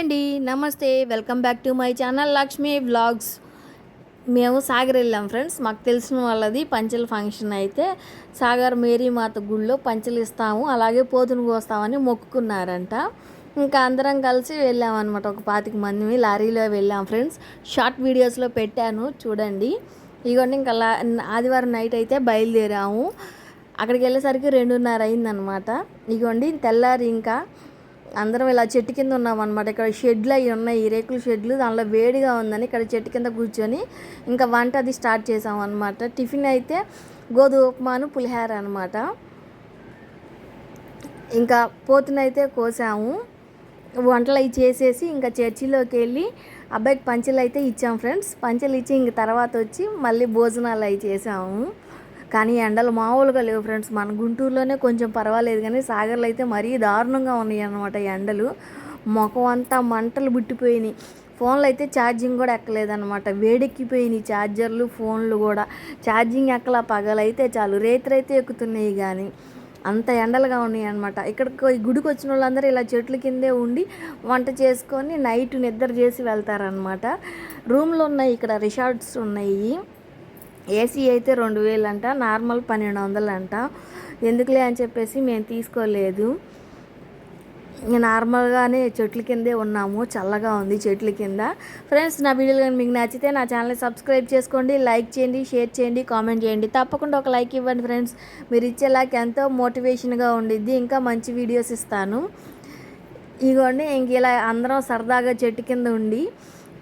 అండి, నమస్తే. Welcome back to my channel Lakshmi vlogs. మేము సాగర్ వెళ్ళాం ఫ్రెండ్స్. మాకు తెలిసిన వాళ్ళది పంచెల ఫంక్షన్ అయితే సాగర్ మేరీమాత గుళ్ళో పంచెలు ఇస్తాము, అలాగే పోతును కోస్తామని మొక్కుకున్నారంట. ఇంకా అందరం కలిసి వెళ్ళామన్నమాట. ఒక 25 మంది లారీలో వెళ్ళాం ఫ్రెండ్స్. షార్ట్ వీడియోస్లో పెట్టాను చూడండి. ఇదిగోండి ఇంకా ఆదివారం నైట్ అయితే బయలుదేరాము. అక్కడికి వెళ్ళేసరికి 2:30 అయిందనమాట. ఇదిగోండి తెల్లారి ఇంకా అందరం ఇలా చెట్టు కింద ఉన్నామన్నమాట. ఇక్కడ షెడ్లు అవి ఉన్నాయి, రేకుల షెడ్లు. దానిలో వేడిగా ఉందని ఇక్కడ చెట్టు కింద కూర్చొని ఇంకా వంట అది స్టార్ట్ చేసామన్నమాట. టిఫిన్ అయితే గోధుమ ఉప్మాను పులిహార అనమాట. ఇంకా పోతునైతే కోసాము, వంటలు అవి చేసేసి ఇంకా చర్చిలోకి వెళ్ళి అబ్బాయికి పంచెలు అయితే ఇచ్చాము ఫ్రెండ్స్. పంచెలు ఇచ్చి ఇంక తర్వాత వచ్చి మళ్ళీ భోజనాలు అవి చేసాము. కానీ ఎండలు మామూలుగా లేవు ఫ్రెండ్స్. మన గుంటూరులోనే కొంచెం పర్వాలేదు, కానీ సాగర్లో అయితే మరీ దారుణంగా ఉన్నాయి అన్నమాట ఎండలు. ముఖం అంతా మంటలు బుట్టిపోయినాయి. ఫోన్లు అయితే ఛార్జింగ్ కూడా ఎక్కలేదన్నమాట. వేడెక్కిపోయినాయి ఛార్జర్లు, ఫోన్లు కూడా. ఛార్జింగ్ ఎక్కలా, పగలైతే చాలు, రేత్రి అయితే ఎక్కుతున్నాయి, కానీ అంత ఎండలుగా ఉన్నాయి అన్నమాట. ఇక్కడికి గుడికి వచ్చిన వాళ్ళందరూ ఇలా చెట్ల కిందే ఉండి వంట చేసుకొని నైట్ నిద్ర చేసి వెళ్తారనమాట. రూమ్లు ఉన్నాయి, ఇక్కడ రిసార్ట్స్ ఉన్నాయి. ఏసీ అయితే 2000 అంట, నార్మల్ 1200 అంట. ఎందుకులే అని చెప్పేసి మేము తీసుకోలేదు. నార్మల్గానే చెట్ల కిందే ఉన్నాము, చల్లగా ఉంది చెట్ల కింద. ఫ్రెండ్స్, నా వీడియోలు కానీ మీకు నచ్చితే నా ఛానల్ని సబ్స్క్రైబ్ చేసుకోండి, లైక్ చేయండి, షేర్ చేయండి, కామెంట్ చేయండి. తప్పకుండా ఒక లైక్ ఇవ్వండి ఫ్రెండ్స్. మీరు ఇచ్చే లైక్ ఎంతో మోటివేషన్గా ఉండిద్ది, ఇంకా మంచి వీడియోస్ ఇస్తాను. ఇదిగోండి ఇంక ఇలా అందరం సరదాగా చెట్టు కింద ఉండి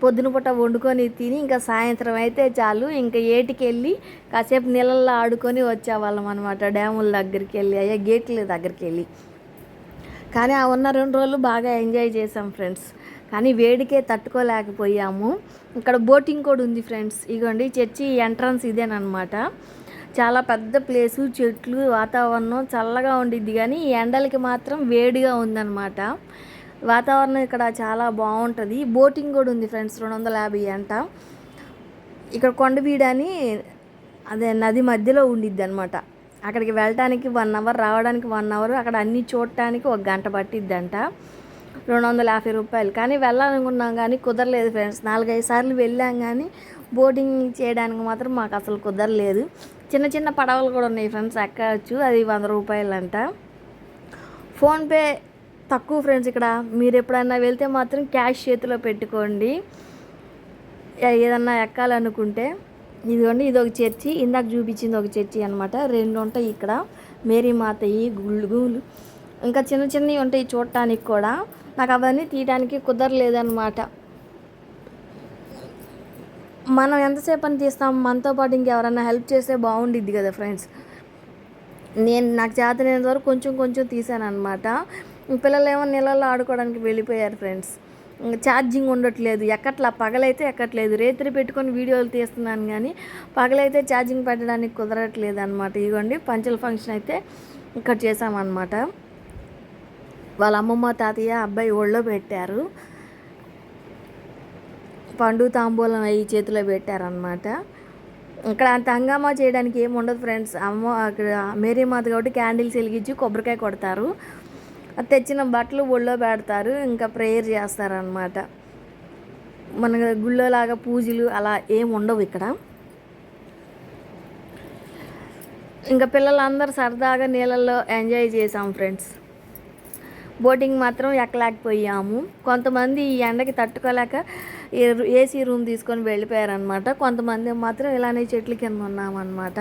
పొద్దున పూట వండుకొని తిని ఇంకా సాయంత్రం అయితే చాలు ఇంకా ఏటికి వెళ్ళి కాసేపు నీళ్ళల్లో ఆడుకొని వచ్చేవాళ్ళం అనమాట. డ్యాముల దగ్గరికి వెళ్ళి, అయ్యా గేట్ల దగ్గరికి వెళ్ళి. కానీ ఆ ఉన్న 2 రోజులు బాగా ఎంజాయ్ చేసాం ఫ్రెండ్స్. కానీ వేడికే తట్టుకోలేకపోయాము. ఇక్కడ బోటింగ్ కూడా ఉంది ఫ్రెండ్స్. ఇగోండి చర్చి ఎంట్రన్స్ ఇదేనమాట. చాలా పెద్ద ప్లేసు, చెట్లు, వాతావరణం చల్లగా ఉండిద్ది, కానీ ఈ ఎండలకి మాత్రం వేడిగా ఉందన్నమాట. వాతావరణం ఇక్కడ చాలా బాగుంటుంది. బోటింగ్ కూడా ఉంది ఫ్రెండ్స్. 250 అంట. ఇక్కడ కొండవీడు అని అదే నది మధ్యలో ఉండిద్ది అనమాట. అక్కడికి వెళ్ళటానికి 1 అవర్, రావడానికి 1 అవర్, అక్కడ అన్నీ చూడటానికి 1 గంట పట్టిద్దంట. 250 రూపాయలు. కానీ వెళ్ళాలనుకున్నాం కానీ కుదరలేదు ఫ్రెండ్స్. 4-5 సార్లు వెళ్ళాం, కానీ బోటింగ్ చేయడానికి మాత్రం మాకు అసలు కుదరలేదు. చిన్న చిన్న పడవలు కూడా ఉన్నాయి ఫ్రెండ్స్, ఎక్కవచ్చు. అది 100 రూపాయలు అంట. ఫోన్పే తక్కువ ఫ్రెండ్స్ ఇక్కడ. మీరు ఎప్పుడన్నా వెళ్తే మాత్రం క్యాష్ చేతిలో పెట్టుకోండి ఏదన్నా ఎక్కాలనుకుంటే. ఇదిగోండి ఇది ఒక చర్చి, ఇందాక చూపించింది ఒక చర్చి అనమాట. 2 ఉంటాయి ఇక్కడ, మేరీమాతయి గుళ్ళు. ఇంకా చిన్న చిన్నవి ఉంటాయి చూడటానికి కూడా. నాకు అవన్నీ తీయడానికి కుదరలేదన్నమాట. మనం ఎంతసేపు అని తీస్తాం, మనతో పాటు ఇంకెవరన్నా హెల్ప్ చేస్తే బాగుండిద్ది కదా ఫ్రెండ్స్. నాకు చేతనైనంత వరకు కొంచెం కొంచెం తీసాను అనమాట. పిల్లలు ఏమో నీళ్ళల్లో ఆడుకోవడానికి వెళ్ళిపోయారు ఫ్రెండ్స్. ఛార్జింగ్ ఉండట్లేదు, ఎక్కట్లా. పగలైతే ఎక్కట్లేదు. రేత్రి పెట్టుకొని వీడియోలు తీస్తున్నాను, కానీ పగలైతే ఛార్జింగ్ పెట్టడానికి కుదరట్లేదు అనమాట. ఇదిగోండి పంచెల ఫంక్షన్ అయితే ఇక్కడ చేసామన్నమాట. వాళ్ళ అమ్మమ్మ, తాతయ్య, అబ్బాయి ఒళ్ళో పెట్టారు. పండు తాంబూలం అవి చేతిలో పెట్టారనమాట. ఇక్కడ అంత హంగామా చేయడానికి ఏమి ఉండదు ఫ్రెండ్స్. అక్కడ మేరీమాత కాబట్టి క్యాండిల్స్ వెలిగించి కొబ్బరికాయ కొడతారు, తెచ్చిన బట్టలు ఒళ్ళో పెడతారు, ఇంకా ప్రేయర్ చేస్తారనమాట. మన గుళ్ళోలాగా పూజలు అలా ఏమి ఉండవు ఇక్కడ. ఇంకా పిల్లలందరూ సరదాగా నీళ్ళల్లో ఎంజాయ్ చేసాం ఫ్రెండ్స్. బోటింగ్ మాత్రం ఎక్కలేకపోయాము. కొంతమంది ఈ ఎండకి తట్టుకోలేక ఏసీ రూమ్ తీసుకొని వెళ్ళిపోయారనమాట. కొంతమంది మాత్రం ఇలానే చెట్ల కింద ఉన్నామన్నమాట.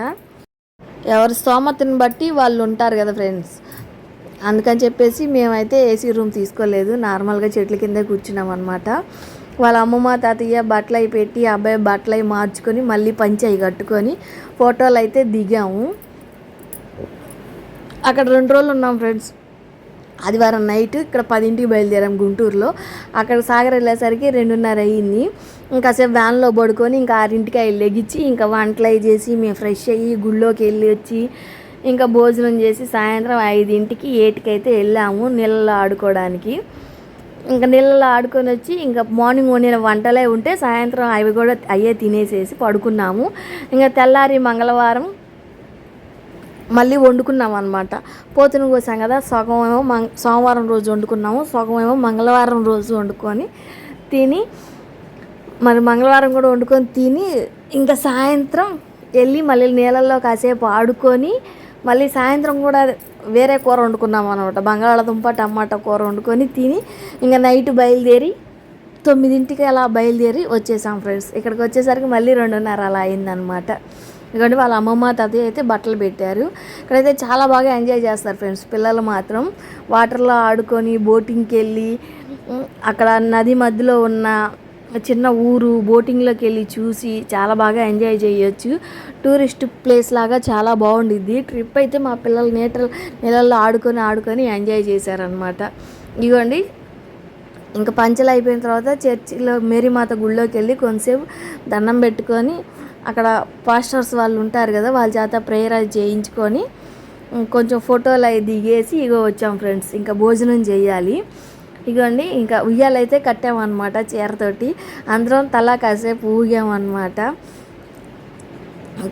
ఎవరి స్తోమతని బట్టి వాళ్ళు ఉంటారు కదా ఫ్రెండ్స్. అందుకని చెప్పేసి మేమైతే ఏసీ రూమ్ తీసుకోలేదు, నార్మల్గా చెట్ల కిందే కూర్చున్నాం అనమాట. వాళ్ళ అమ్మమ్మ, తాతయ్య బట్టలు అవి పెట్టి, అబ్బాయి బట్టలు అవి మార్చుకొని మళ్ళీ పంచి అవి కట్టుకొని ఫోటోలు అయితే దిగాము. అక్కడ 2 రోజులు ఉన్నాం ఫ్రెండ్స్. ఆదివారం నైట్ ఇక్కడ 10ంటికి బయలుదేరాం గుంటూరులో. అక్కడ సాగర్ వెళ్ళేసరికి 2:30 అయ్యింది. ఇంకాసేపు వ్యాన్లో పడుకొని ఇంకా 6ంటికి అవి లెగిచ్చి ఇంకా వంటలు అవి చేసి మేము ఫ్రెష్ అయ్యి గుళ్ళోకి వెళ్ళి వచ్చి ఇంకా భోజనం చేసి సాయంత్రం 5ంటికి 8కి అయితే వెళ్ళాము నీళ్ళలో ఆడుకోవడానికి. ఇంకా నీళ్ళలో ఆడుకొని వచ్చి ఇంకా మార్నింగ్ వండిన వంటలే ఉంటే సాయంత్రం అవి కూడా అయ్యే తినేసేసి పడుకున్నాము. ఇంకా తెల్లారి మంగళవారం మళ్ళీ వండుకున్నాం అనమాట. పోతును కోసాం కదా, సగం ఏమో సోమవారం రోజు వండుకున్నాము, సగం ఏమో మంగళవారం రోజు వండుకొని తిని, మరి మంగళవారం కూడా వండుకొని తిని ఇంకా సాయంత్రం వెళ్ళి మళ్ళీ నీళ్ళల్లో కాసేపు ఆడుకొని మళ్ళీ సాయంత్రం కూడా వేరే కూర వండుకున్నాం అనమాట. బంగాళాదుంప టమాటా కూర వండుకొని తిని ఇంకా నైట్ బయలుదేరి 9ంటికి అలా బయలుదేరి వచ్చేసాం ఫ్రెండ్స్. ఇక్కడికి వచ్చేసరికి మళ్ళీ 2:30 అలా అయిందనమాట. ఎందుకంటే వాళ్ళ అమ్మమ్మ తాతయ్య అయితే బట్టలు పెట్టారు. ఇక్కడైతే చాలా బాగా ఎంజాయ్ చేస్తారు ఫ్రెండ్స్. పిల్లలు మాత్రం వాటర్లో ఆడుకొని బోటింగ్కి వెళ్ళి అక్కడ నది మధ్యలో ఉన్న చిన్న ఊరు బోటింగ్లోకి వెళ్ళి చూసి చాలా బాగా ఎంజాయ్ చేయొచ్చు. టూరిస్ట్ ప్లేస్ లాగా చాలా బాగుండిద్ది. ట్రిప్ అయితే మా పిల్లలు నీళ్ళల్లో ఆడుకొని ఎంజాయ్ చేశారనమాట. ఇదిగోండి ఇంకా పంచలు అయిపోయిన తర్వాత చర్చిలో మేరీమాత గుళ్ళోకి వెళ్ళి కొంతసేపు దండం పెట్టుకొని అక్కడ పాస్టర్స్ వాళ్ళు ఉంటారు కదా, వాళ్ళ చేత ప్రేయర్ అది చేయించుకొని కొంచెం ఫోటోలు అవి దిగేసి ఇగో వచ్చాం ఫ్రెండ్స్. ఇంకా భోజనం చేయాలి. ఇగోండి ఇంకా ఉయ్యాలైతే కట్టామన్నమాట చీరతోటి. అందరం తలా కాసేపు ఊగామన్నమాట.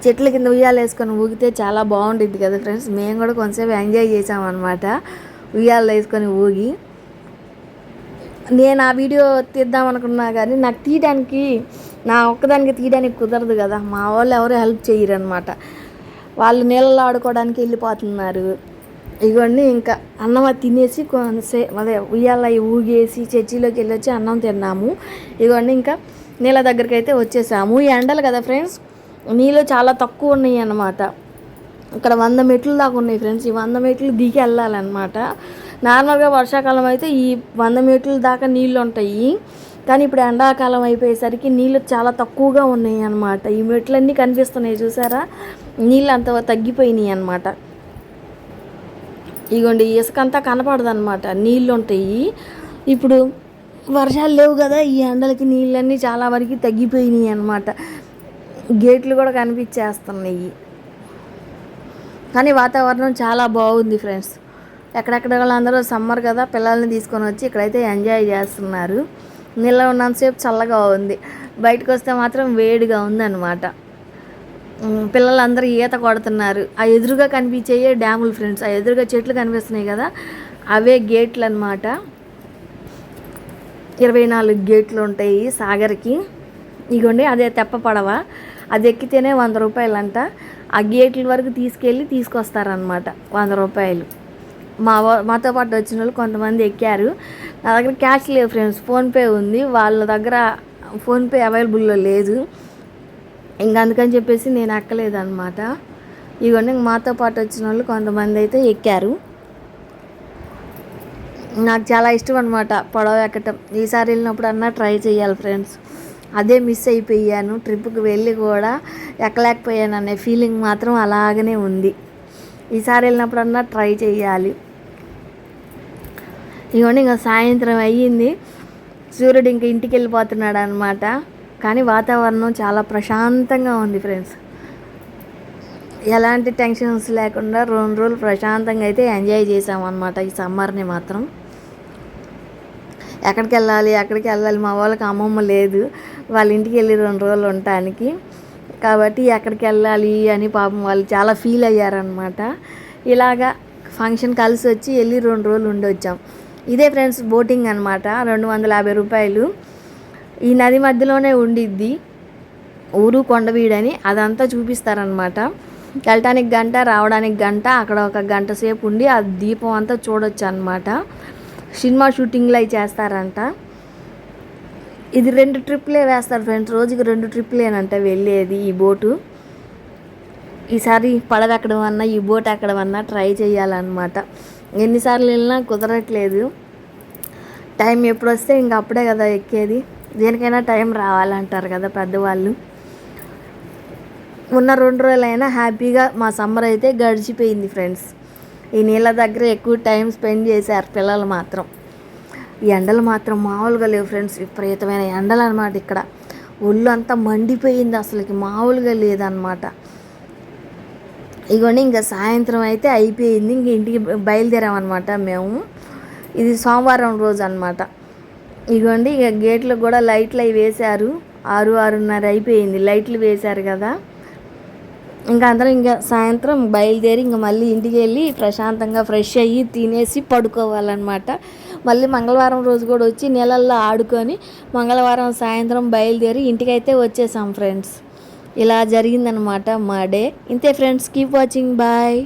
చెట్ల కింద ఉయ్యాలు వేసుకొని ఊగితే చాలా బాగుంటుంది కదా ఫ్రెండ్స్. మేము కూడా కొంచెంసేపు ఎంజాయ్ చేసామన్నమాట ఉయ్యాలు వేసుకొని ఊగి. నేను ఆ వీడియో తీద్దాం అనుకున్నా కానీ నాకు తీయడానికి నా ఒక్కదానికి తీయడానికి కుదరదు కదా. మా వాళ్ళు ఎవరు హెల్ప్ చేయరనమాట. వాళ్ళు నీళ్ళలో ఆడుకోవడానికి వెళ్ళిపోతున్నారు. ఇవన్నీ ఇంకా అన్నం తినేసి అదే ఉయ్యాల ఊగేసి చర్చిలోకి వెళ్ళొచ్చి అన్నం తిన్నాము. ఇవన్నీ ఇంకా నీళ్ళ దగ్గరికి అయితే వచ్చేసాము. ఈ ఎండలు కదా ఫ్రెండ్స్, నీళ్ళు చాలా తక్కువ ఉన్నాయి అన్నమాట. ఇక్కడ 100 మెట్లు దాకా ఉన్నాయి ఫ్రెండ్స్. ఈ 100 మెట్లు దిగి వెళ్ళాలన్నమాట. నార్మల్గా వర్షాకాలం అయితే ఈ 100 మెట్ల దాకా నీళ్ళు ఉంటాయి. కానీ ఇప్పుడు ఎండాకాలం అయిపోయేసరికి నీళ్ళు చాలా తక్కువగా ఉన్నాయి అన్నమాట. ఈ మెట్లన్నీ కనిపిస్తున్నాయి చూసారా, నీళ్ళు అంత తగ్గిపోయినాయి అన్నమాట. ఇగోండి ఇసుక అంతా కనపడదు అనమాట, నీళ్ళు ఉంటాయి. ఇప్పుడు వర్షాలు లేవు కదా, ఈ ఎండలకి నీళ్ళన్నీ చాలా వరకు తగ్గిపోయినాయి అన్నమాట. గేట్లు కూడా కనిపించేస్తున్నాయి. కానీ వాతావరణం చాలా బాగుంది ఫ్రెండ్స్. ఎక్కడెక్కడ వాళ్ళందరూ సమ్మర్ కదా, పిల్లల్ని తీసుకొని వచ్చి ఇక్కడైతే ఎంజాయ్ చేస్తున్నారు. నీళ్ళ ఉన్నంతసేపు చల్లగా ఉంది, బయటకు వస్తే మాత్రం వేడిగా ఉందన్నమాట. పిల్లలందరూ ఈత కొడుతున్నారు. ఆ ఎదురుగా కనిపించేయే డ్యాములు ఫ్రెండ్స్. ఆ ఎదురుగా చెట్లు కనిపిస్తున్నాయి కదా, అవే గేట్లు అనమాట. 24 గేట్లు ఉంటాయి సాగర్కి. ఇగోండి అదే తెప్ప పడవ, అది ఎక్కితేనే 100 రూపాయలు అంట. ఆ గేట్ల వరకు తీసుకొస్తారనమాట 100 రూపాయలు. మాతో పాటు వచ్చిన వాళ్ళు కొంతమంది ఎక్కారు. నా దగ్గర క్యాష్ లేవు ఫ్రెండ్స్, ఫోన్పే ఉంది. వాళ్ళ దగ్గర ఫోన్పే అవైలబుల్లో లేదు. ఇంకా అందుకని చెప్పేసి నేను ఎక్కలేదు అనమాట. ఇవన్నీ మాతో పాటు వచ్చిన వాళ్ళు కొంతమంది అయితే ఎక్కారు. నాకు చాలా ఇష్టం అనమాట పడవ ఎక్కటం. ఈసారి వెళ్ళినప్పుడు అన్నా ట్రై చేయాలి ఫ్రెండ్స్. అదే మిస్ అయిపోయాను, ట్రిప్కి వెళ్ళి కూడా ఎక్కలేకపోయాను అనే ఫీలింగ్ మాత్రం అలాగనే ఉంది. ఈసారి వెళ్ళినప్పుడన్నా ట్రై చేయాలి. ఇవన్నీ ఇంకా సాయంత్రం అయ్యింది, సూర్యుడు ఇంకా ఇంటికి వెళ్ళిపోతున్నాడు అనమాట. కానీ వాతావరణం చాలా ప్రశాంతంగా ఉంది ఫ్రెండ్స్. ఎలాంటి టెన్షన్స్ లేకుండా 2 రోజులు ప్రశాంతంగా అయితే ఎంజాయ్ చేసామన్నమాట ఈ సమ్మర్ని మాత్రం. ఎక్కడికి వెళ్ళాలి మా వాళ్ళకి అమ్మమ్మ లేదు, వాళ్ళ ఇంటికి వెళ్ళి 2 రోజులు ఉండటానికి. కాబట్టి ఎక్కడికి వెళ్ళాలి అని పాపం వాళ్ళు చాలా ఫీల్ అయ్యారనమాట. ఇలాగా ఫంక్షన్ కలిసి వచ్చి వెళ్ళి 2 రోజులు ఉండొచ్చాం. ఇదే ఫ్రెండ్స్ బోటింగ్ అనమాట, 250 రూపాయలు. ఈ నది మధ్యలోనే ఉండిద్ది ఊరు కొండవీడని, అదంతా చూపిస్తారనమాట. వెళ్ళటానికి గంట, రావడానికి గంట, అక్కడ 1 గంట సేపు ఉండి ఆ దీపం అంతా చూడొచ్చు అనమాట. సినిమా షూటింగ్లు అవి చేస్తారంట. ఇది 2 ట్రిప్లే వేస్తారు ఫ్రెండ్స్, రోజుకి 2 ట్రిప్లేనంట వెళ్ళేది ఈ బోటు. ఈసారి పడవ ఎక్కడం అన్నా ఈ బోట్ ఎక్కడం అన్నా ట్రై చేయాలన్నమాట. ఎన్నిసార్లు వెళ్ళినా కుదరట్లేదు. టైం ఎప్పుడు వస్తే ఇంక అప్పుడే కదా ఎక్కేది. దేనికైనా టైం రావాలంటారు కదా పెద్దవాళ్ళు. ఉన్న 2 రోజులైనా హ్యాపీగా మా సమ్మర్ అయితే గడిచిపోయింది ఫ్రెండ్స్. ఈ నీళ్ళ దగ్గర ఎక్కువ టైం స్పెండ్ చేశారు పిల్లలు మాత్రం. ఈ ఎండలు మాత్రం మామూలుగా లేవు ఫ్రెండ్స్, విపరీతమైన ఎండలు అనమాట. ఇక్కడ ఒళ్ళు అంతా మండిపోయింది, అసలుకి మామూలుగా లేదనమాట. ఇగోండి ఇంకా సాయంత్రం అయితే అయిపోయింది, ఇంక ఇంటికి బయలుదేరామన్నమాట మేము. ఇది సోమవారం రోజు అనమాట. ఇగోండి ఇక గేట్లకు కూడా లైట్లు అవి వేశారు. 6, 6:30 అయిపోయింది, లైట్లు వేశారు కదా. ఇంకా అందరం ఇంకా సాయంత్రం బయలుదేరి ఇంకా మళ్ళీ ఇంటికి వెళ్ళి ప్రశాంతంగా ఫ్రెష్ అయ్యి తినేసి పడుకోవాలన్నమాట. మళ్ళీ మంగళవారం రోజు కూడా వచ్చి నీళ్ళల్లో ఆడుకొని మంగళవారం సాయంత్రం బయలుదేరి ఇంటికైతే వచ్చేసాం ఫ్రెండ్స్. ఇలా జరిగిందనమాట మా డే. ఇంతే ఫ్రెండ్స్, కీప్ వాచింగ్, బాయ్.